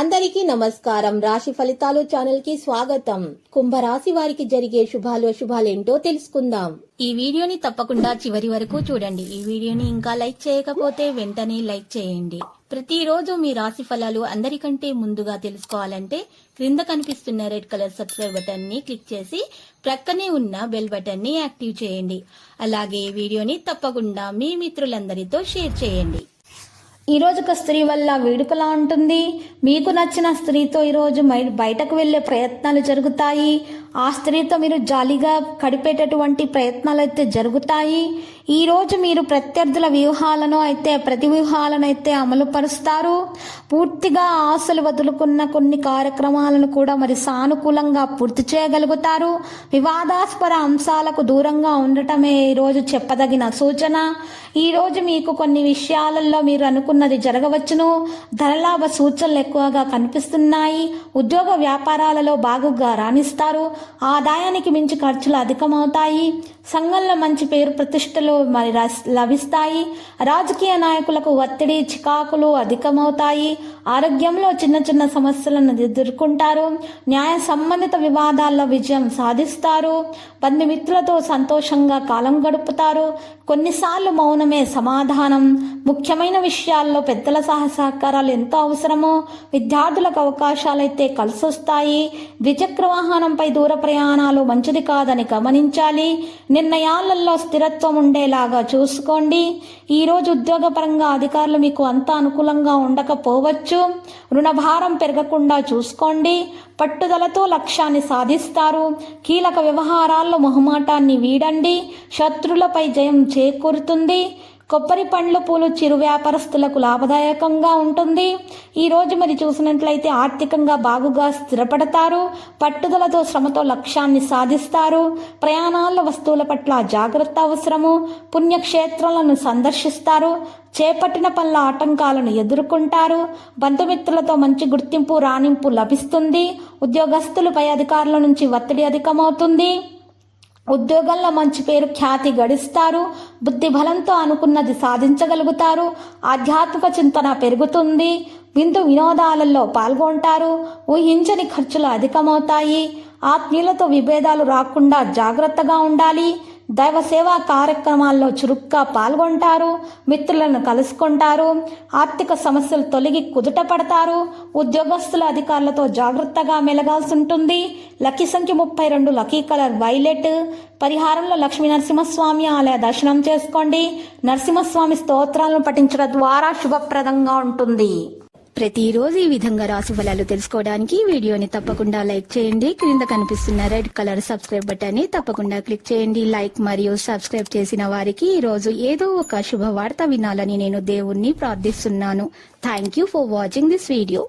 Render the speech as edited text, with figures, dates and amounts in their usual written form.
అందరికీ నమస్కారం. రాశి ఫలితాలు ఛానల్ కి స్వాగతం. కుంభరాశి వారికి జరిగే శుభాలేంటో తెలుసుకుందాం. ఈ వీడియోని తప్పకుండా చివరి వరకు చూడండి. ఈ వీడియోని ఇంకా లైక్ చేయకపోతే వెంటనే లైక్ చేయండి. ప్రతిరోజు మీ రాశి ఫలాలు అందరికంటే ముందుగా తెలుసుకోవాలంటే క్రింద కనిపిస్తున్న రెడ్ కలర్ సబ్స్క్రైబ్ బటన్ ని క్లిక్ చేసి ప్రక్కనే ఉన్న బెల్ బటన్ ని యాక్టివ్ చేయండి. అలాగే ఈ వీడియోని తప్పకుండా మీ మిత్రులందరితో షేర్ చేయండి. ఈ రోజు ఒక స్త్రీ వల్ల వేడుకలా ఉంటుంది. మీకు నచ్చిన స్త్రీతో ఈరోజు బయటకు వెళ్లే ప్రయత్నాలు జరుగుతాయి. ఆ స్త్రీతో మీరు జాలీగా గడిపేటటువంటి ప్రయత్నాలు అయితే జరుగుతాయి. ఈ రోజు మీరు ప్రత్యర్థుల వ్యూహాలను అయితే అమలు పరుస్తారు. పూర్తిగా ఆశలు వదులుకున్న కొన్ని కార్యక్రమాలను కూడా మరి సానుకూలంగా పూర్తి చేయగలుగుతారు. వివాదాస్పద అంశాలకు దూరంగా ఉండటమే ఈరోజు చెప్పదగిన సూచన. ఈ రోజు మీకు కొన్ని విషయాలలో మీరు అనుకున్నది జరగవచ్చును. ధనలాభ సూచనలు ఎక్కువగా కనిపిస్తున్నాయి. ఉద్యోగ వ్యాపారాలలో బాగుగా రాణిస్తారు. ఆదాయానికి మించి ఖర్చులు అధికమవుతాయి. సంఘంలో మంచి పేరు ప్రతిష్టలు మరి లభిస్తాయి. రాజకీయ నాయకులకు ఒత్తిడి చికాకులు అధికమవుతాయి. ఆరోగ్యంలో చిన్న చిన్న సమస్యలను ఎదుర్కొంటారు. న్యాయ సంబంధిత వివాదాల్లో విజయం సాధిస్తారు. బంధుమిత్రులతో సంతోషంగా కాలం గడుపుతారు. కొన్నిసార్లు మౌనమే సమాధానం. ముఖ్యమైన విషయాల్లో పెద్దల సహకారాలు ఎంతో అవసరమో. విద్యార్థులకు అవకాశాలైతే కలిసొస్తాయి. ద్విచక్ర వాహనంపై దూర ప్రయాణాలు మంచిది కాదని గమనించాలి. నిర్ణయాలలో స్థిరత్వం ఉండేలాగా చూసుకోండి. ఈరోజు ఉద్యోగపరంగా అధికారులు మీకు అంత అనుకూలంగా ఉండకపోవచ్చు. రుణభారం పెరగకుండా చూసుకోండి. పట్టుదలతో లక్ష్యాన్ని సాధిస్తారు. కీలక వ్యవహారాల్లో మొహమాటాన్ని వీడండి. శత్రులపై జయం చేకూరుతుంది. కొబ్బరి పండ్లు పూలు చిరు వ్యాపారస్తులకు లాభదాయకంగా ఉంటుంది. ఈ రోజు మరి చూసినట్లయితే ఆర్థికంగా బాగుగా స్థిరపడతారు. పట్టుదలతో శ్రమతో లక్ష్యాన్ని సాధిస్తారు. ప్రయాణాల్లో వస్తువుల పట్ల జాగ్రత్త అవసరము. పుణ్యక్షేత్రాలను సందర్శిస్తారు. చేపట్టిన పనుల ఆటంకాలను ఎదుర్కొంటారు. బంధుమిత్రులతో మంచి గుర్తింపు రాణింపు లభిస్తుంది. ఉద్యోగస్తులపై అధికారుల నుంచి ఒత్తిడి అధికమవుతుంది. ఉద్యోగంలో మంచి పేరు ఖ్యాతి గడిస్తారు. బుద్ధి బలంతో అనుకున్నది సాధించగలుగుతారు. ఆధ్యాత్మిక చింతన పెరుగుతుంది. వినోదాలలో పాల్గొంటారు. ఊహించని ఖర్చులు అధికమవుతాయి. ఆత్మీయులతో విభేదాలు రాకుండా జాగ్రత్తగా ఉండాలి. దైవ సేవా కార్యక్రమాల్లో చురుగ్గా పాల్గొంటారు. మిత్రులను కలుసుకుంటారు. ఆర్థిక సమస్యలు తొలగి కుదుట పడతారు. ఉద్యోగస్తుల అధికారులతో జాగ్రత్తగా మెలగాల్సి ఉంటుంది. లక్కీ సంఖ్య 32, లక్కీ కలర్ వైలెట్. పరిహారంలో లక్ష్మీ నరసింహస్వామి ఆలయ దర్శనం చేసుకోండి. నరసింహస్వామి స్తోత్రాలను పఠించడం ద్వారా శుభప్రదంగా ఉంటుంది. ప్రతిరోజు ఈ విధంగా రాశి ఫలాలు తెలుసుకోవడానికి వీడియోని తప్పకుండా లైక్ చేయండి. క్రింద కనిపిస్తున్న రెడ్ కలర్ సబ్స్క్రైబ్ బటన్ ని తప్పకుండా క్లిక్ చేయండి. లైక్ మరియు సబ్స్క్రైబ్ చేసిన వారికి ఈ రోజు ఏదో ఒక శుభవార్త వినాలని నేను దేవుణ్ణి ప్రార్థిస్తున్నాను. Thank you for watching this video.